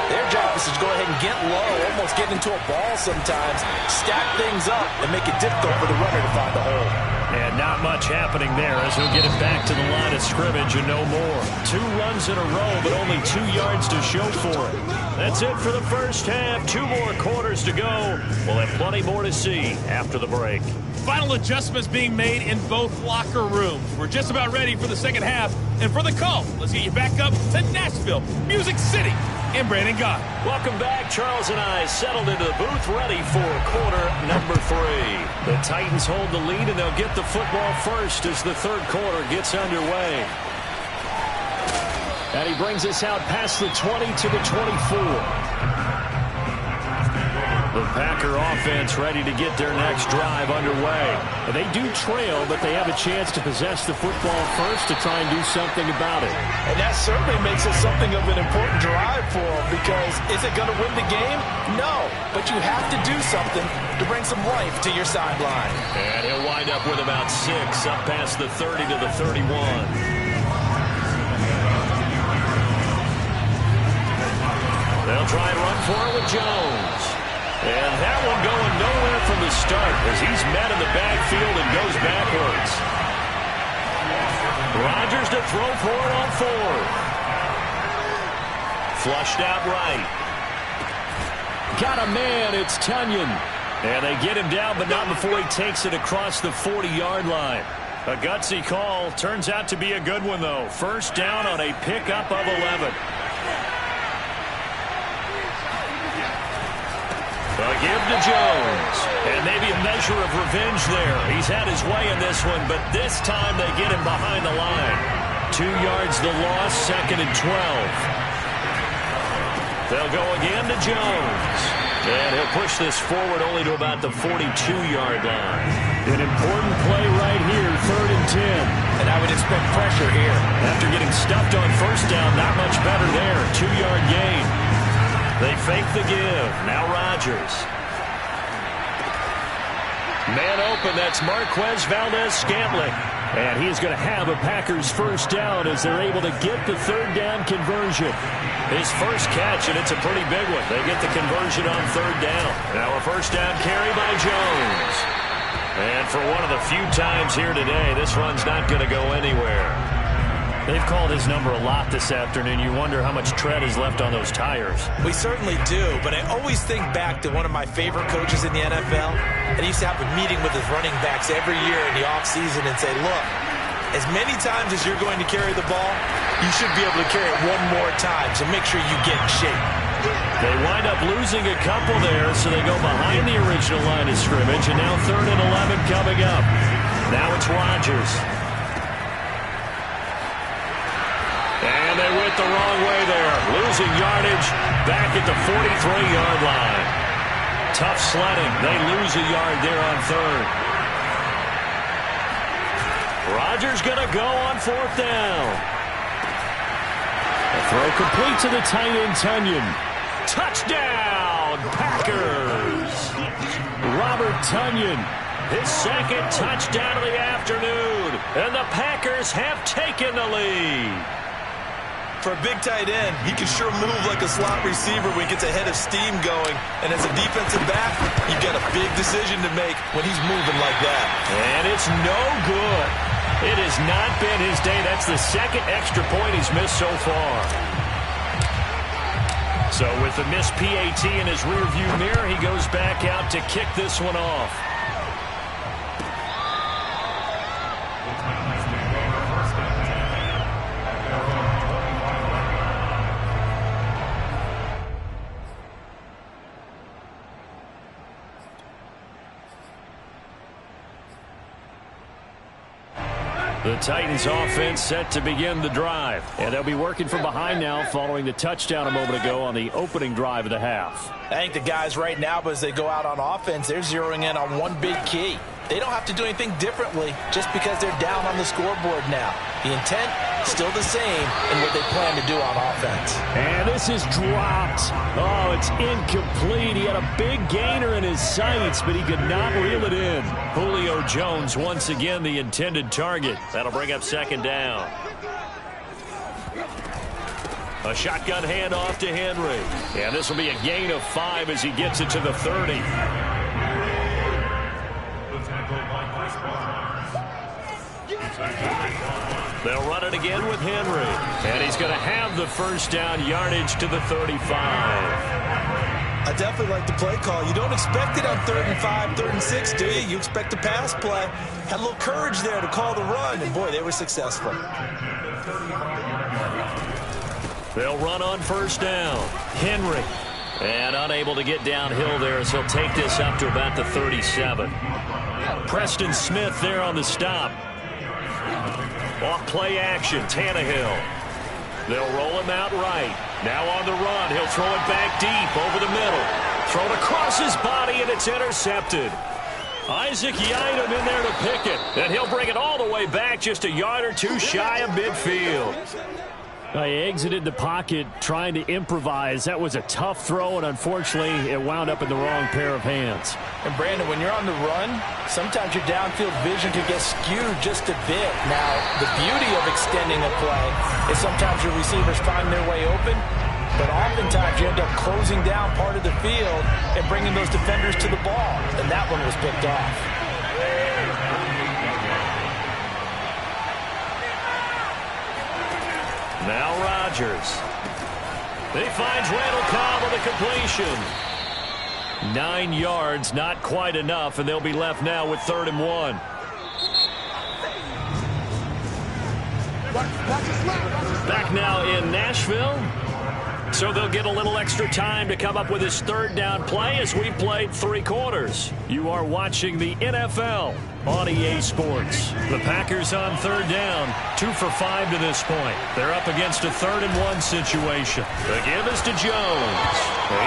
their job is to go ahead and get low, almost get into a ball sometimes, stack things up, and make it difficult for the runner to find the hole. And not much happening there as he'll get it back to the line of scrimmage and no more. 2 runs in a row, but only 2 yards to show for it. That's it for the first half. 2 more quarters to go. We'll have plenty more to see after the break. Final adjustments being made in both locker rooms. We're just about ready for the second half. And for the call, let's get you back up to Nashville, Music City, and Brandon Gott. Welcome back. Charles and I settled into the booth ready for quarter number 3. The Titans hold the lead, and they'll get the football first as the third quarter gets underway. And he brings us out past the 20 to the 24. The Packer offense ready to get their next drive underway. They do trail, but they have a chance to possess the football first to try and do something about it. And that certainly makes it something of an important drive for them because is it going to win the game? No, but you have to do something to bring some life to your sideline. And he'll wind up with about 6 up past the 30 to the 31. They'll try and run for it with Jones. And that one going nowhere from the start as he's met in the backfield and goes backwards. Rodgers to throw for it on 4th. Flushed out right. Got a man, it's Tunyon. And they get him down, but not before he takes it across the 40-yard line. A gutsy call. Turns out to be a good one, though. First down on a pickup of 11. A give to Jones. And maybe a measure of revenge there. He's had his way in this one, but this time they get him behind the line. 2 yards the loss, 2nd and 12. They'll go again to Jones. And he'll push this forward only to about the 42-yard line. An important play right here, 3rd and 10. And I would expect pressure here. After getting stuffed on first down, not much better there. 2-yard gain. They fake the give. Now Rodgers. Man open, that's Marquez Valdez-Scantling. And he's going to have a Packers first down as they're able to get the 3rd down conversion. His first catch, and it's a pretty big one. They get the conversion on 3rd down. Now a first down carry by Jones. And for one of the few times here today, this run's not going to go anywhere. They've called his number a lot this afternoon. You wonder how much tread is left on those tires. We certainly do, but I always think back to one of my favorite coaches in the NFL. And he used to have a meeting with his running backs every year in the offseason and say, look, as many times as you're going to carry the ball, you should be able to carry it one more time, so make sure you get in shape. They wind up losing a couple there, so they go behind the original line of scrimmage, and now 3rd and 11 coming up. Now it's Rodgers. And they went the wrong way there. Losing yardage back at the 43-yard line. Tough sledding. They lose a yard there on 3rd. Rodgers going to go on 4th down. A throw complete to the tight end, Tunyon. Touchdown, Packers. Robert Tunyon, his 2nd touchdown of the afternoon. And the Packers have taken the lead. For a big tight end, he can sure move like a slot receiver when he gets a head of steam going. And as a defensive back, you've got a big decision to make when he's moving like that. And it's no good. It has not been his day. That's the 2nd extra point he's missed so far. So with the missed PAT in his rearview mirror, he goes back out to kick this one off. The Titans offense set to begin the drive. And they'll be working from behind now following the touchdown a moment ago on the opening drive of the half. I think the guys right now, as they go out on offense, they're zeroing in on one big key. They don't have to do anything differently just because they're down on the scoreboard now. The intent still the same in what they plan to do on offense. And this is dropped. Oh, it's incomplete. He had a big gainer in his sights, but he could not reel it in. Julio Jones once again the intended target. That'll bring up second down. A shotgun handoff to Henry. And this will be a gain of 5 as he gets it to the 30. They'll run it again with Henry. And he's going to have the first down yardage to the 35. I definitely like the play call. You don't expect it on 3rd and 5, 3rd and 6, do you? You expect a pass play. Had a little courage there to call the run, and boy, they were successful. They'll run on first down. Henry. And unable to get downhill there as he'll take this up to about the 37. Preston Smith there on the stop. Off play action, Tannehill. They'll roll him out right. Now on the run, he'll throw it back deep over the middle. Thrown across his body, and it's intercepted. Isaac Yiadom in there to pick it. And he'll bring it all the way back just a yard or two shy of midfield. He exited the pocket trying to improvise. That was a tough throw, and unfortunately, it wound up in the wrong pair of hands. And, Brandon, when you're on the run, sometimes your downfield vision can get skewed just a bit. Now, the beauty of extending a play is sometimes your receivers find their way open, but oftentimes you end up closing down part of the field and bringing those defenders to the ball, and that one was picked off. Now Rodgers. He finds Randall Cobb with a completion. 9 yards, not quite enough, and they'll be left now with 3rd and 1. Back now in Nashville. So they'll get a little extra time to come up with his 3rd down play as we've played 3 quarters. You are watching the NFL on EA Sports. The Packers on 3rd down, 2 for 5 to this point. They're up against a 3rd and 1 situation. The give is to Jones.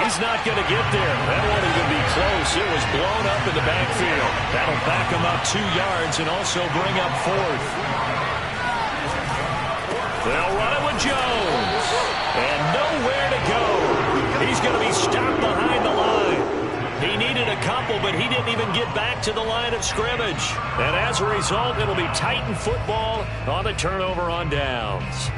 He's not going to get there. That won't even be close. It was blown up in the backfield. That'll back him up 2 yards and also bring up 4th. They'll run it with Jones. And nowhere to go. He's going to be stopped behind the line. He needed a couple, but he didn't even get back to the line of scrimmage. And as a result, it'll be Titan football on the turnover on downs.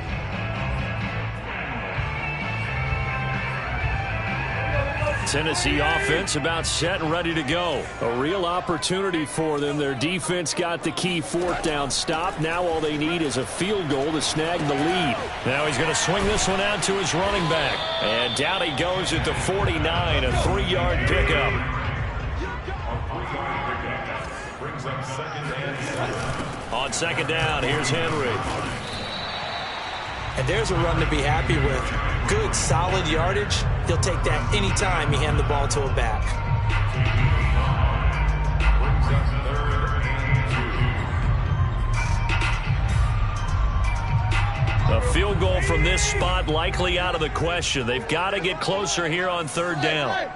Tennessee offense about set and ready to go. A real opportunity for them. Their defense got the key 4th down stop. Now all they need is a field goal to snag the lead. Now he's going to swing this one out to his running back. And down he goes at the 49, a 3-yard pickup. On 2nd down, here's Henry. And there's a run to be happy with. Good, solid yardage. He'll take that anytime you hand the ball to a back. A field goal from this spot likely out of the question. They've got to get closer here on 3rd down.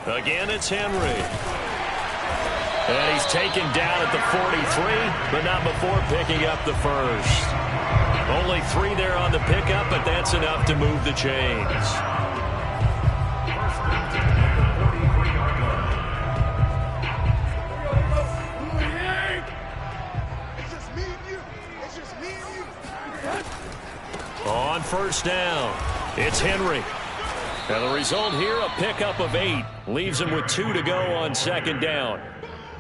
Again, it's Henry. And he's taken down at the 43, but not before picking up the first. Only 3 there on the pickup, but that's enough to move the chains. On 1st down, it's Henry. And the result here, a pickup of 8. Leaves him with 2 to go on 2nd down.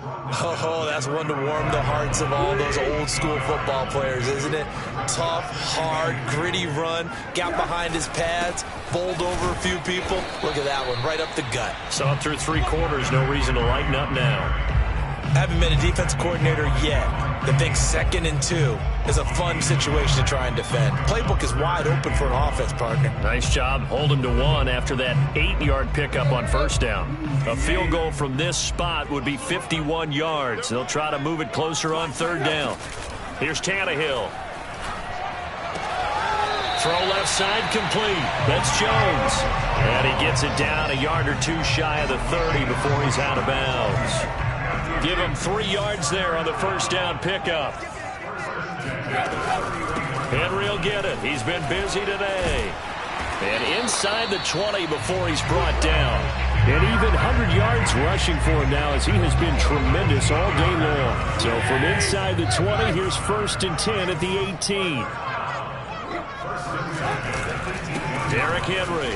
Oh, that's one to warm the hearts of all those old school football players, isn't it? Tough, hard, gritty run. Got behind his pads, bowled over a few people. Look at that one, right up the gut. Saw it through 3 quarters, no reason to lighten up now. Haven't been a defensive coordinator yet that thinks 2nd and 2 is a fun situation to try and defend. Playbook is wide open for an offense, partner. Nice job. Hold him to 1 after that 8-yard pickup on first down. A field goal from this spot would be 51 yards. They'll try to move it closer on 3rd down. Here's Tannehill. Throw left side complete. That's Jones. And he gets it down a yard or 2 shy of the 30 before he's out of bounds. Give him 3 yards there on the first down pickup. Henry will get it. He's been busy today. And inside the 20 before he's brought down. And even 100 yards rushing for him now as he has been tremendous all day long. So from inside the 20, here's 1st and 10 at the 18. Derrick Henry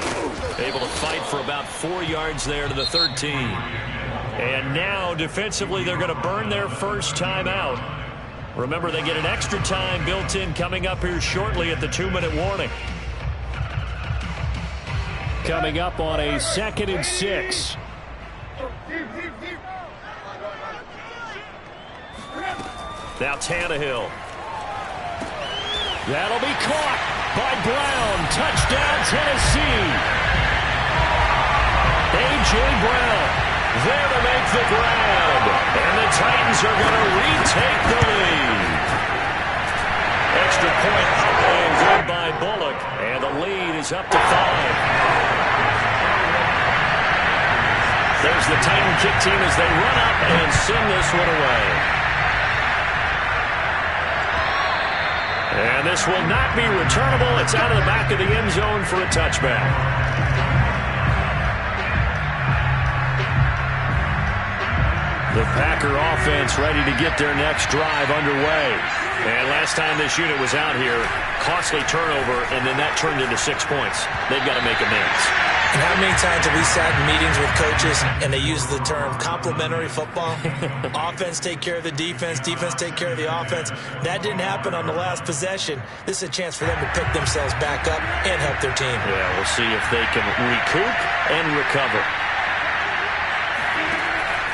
able to fight for about 4 yards there to the 13. And now defensively they're going to burn their first time out. Remember, they get an extra time built in coming up here shortly at the 2-minute warning. Coming up on a 2nd and 6. Now Tannehill. That'll be caught by Brown. Touchdown, Tennessee. A.J. Brown there to make the grab. And the Titans are going to retake the lead. Extra point up and good by Bullock. And the lead is up to 5. There's the Titan kick team as they run up and send this one away. And this will not be returnable. It's out of the back of the end zone for a touchback. The Packer offense ready to get their next drive underway. And last time this unit was out here, costly turnover, and then that turned into 6 points. They've got to make amends. And how many times have we sat in meetings with coaches and they use the term complementary football? Offense take care of the defense, defense take care of the offense. That didn't happen on the last possession. This is a chance for them to pick themselves back up and help their team. Yeah, we'll see if they can recoup and recover.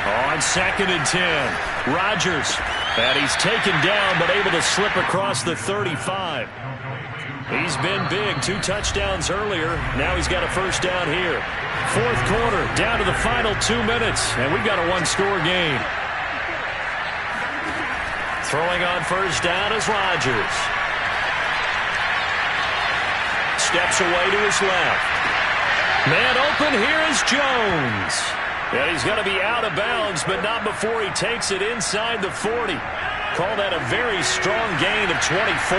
On 2nd and 10, Rodgers. And he's taken down but able to slip across the 35. He's been big. 2 touchdowns earlier. Now he's got a first down here. 4th quarter, down to the final 2 minutes. And we've got a 1-score game. Throwing on first down is Rodgers. Steps away to his left. Man open, here is Jones. And he's going to be out of bounds, but not before he takes it inside the 40. Call that a very strong gain of 24.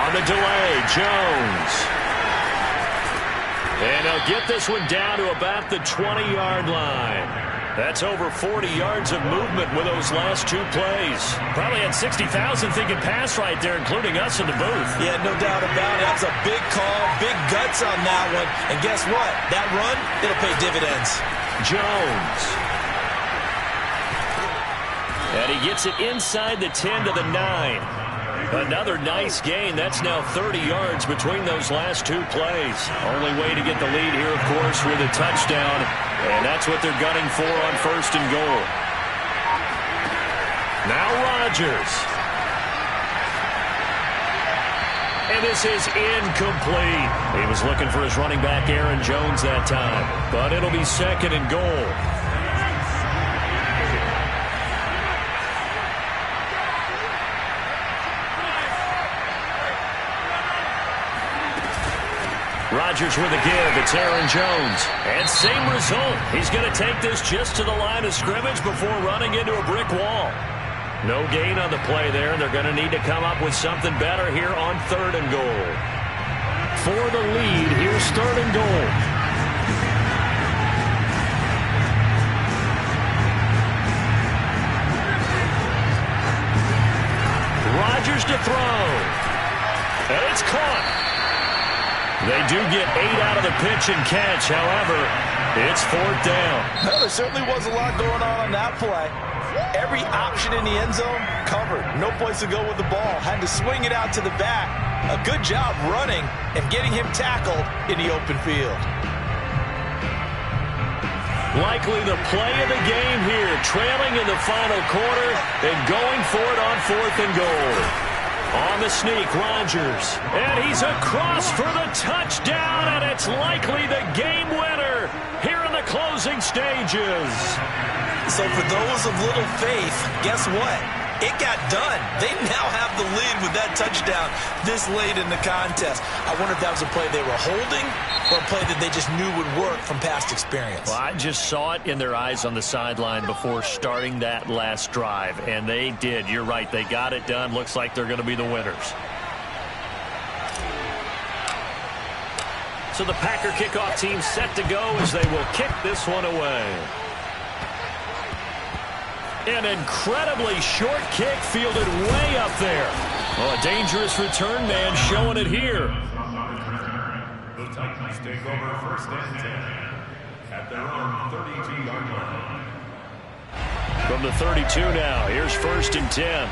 On the delay, Jones. And he'll get this one down to about the 20-yard line. That's over 40 yards of movement with those last 2 plays. Probably had 60,000 thinking pass right there, including us in the booth. Yeah, no doubt about it. That was a big call, big guts on that one. And guess what? That run, it'll pay dividends. Jones. And he gets it inside the 10 to the 9. Another nice gain. That's now 30 yards between those last 2 plays. Only way to get the lead here, of course, with a touchdown. And that's what they're gunning for on 1st and goal. Now Rodgers. And this is incomplete. He was looking for his running back, Aaron Jones, that time. But it'll be 2nd and goal. Rodgers with a give. It's Aaron Jones. And same result. He's going to take this just to the line of scrimmage before running into a brick wall. No gain on the play there. They're going to need to come up with something better here on 3rd and goal. For the lead, here's 3rd and goal. Rodgers to throw. And it's caught. They do get 8 out of the pitch and catch. However, it's 4th down. Well, there certainly was a lot going on that play. Every option in the end zone covered. No place to go with the ball. Had to swing it out to the back. A good job running and getting him tackled in the open field. Likely the play of the game here, trailing in the final quarter and going for it on 4th and goal. On the sneak, Rodgers. And he's across for the touchdown, and it's likely the game winner here in the closing stages. So for those of little faith, guess what? It got done. They now have the lead with that touchdown this late in the contest. I wonder if that was a play they were holding or a play that they just knew would work from past experience. Well, I just saw it in their eyes on the sideline before starting that last drive, and they did. You're right. They got it done. Looks like they're going to be the winners. So the Packer kickoff team set to go as they will kick this one away. An incredibly short kick fielded way up there. Oh, a dangerous return man showing it here. The Titans take over 1st and 10 at their own 32-yard line. From the 32 now, here's 1st and 10.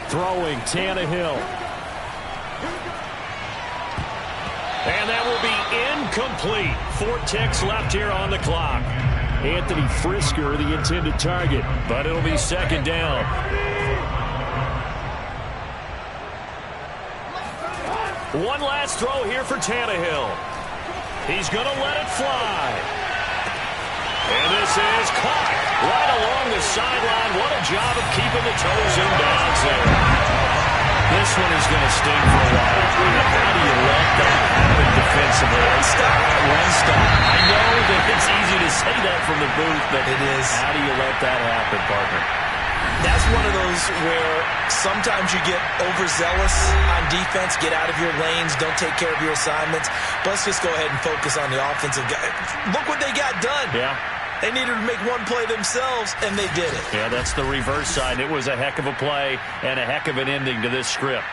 Throwing Tannehill. And that will be incomplete. 4 ticks left here on the clock. Anthony Frisker, the intended target, but it'll be 2nd down. One last throw here for Tannehill. He's going to let it fly. And this is caught right along the sideline. What a job of keeping the toes in bounds there. This one is going to sting for a while. How do you let that happen defensively? One stop. I know that it's easy to say that from the booth, but it is. How do you let that happen, partner? That's one of those where sometimes you get overzealous on defense, get out of your lanes, don't take care of your assignments. But let's just go ahead and focus on the offensive guy. Look what they got done. Yeah. They needed to make one play themselves, and they did it. Yeah, that's the reverse side. It was a heck of a play and a heck of an ending to this script.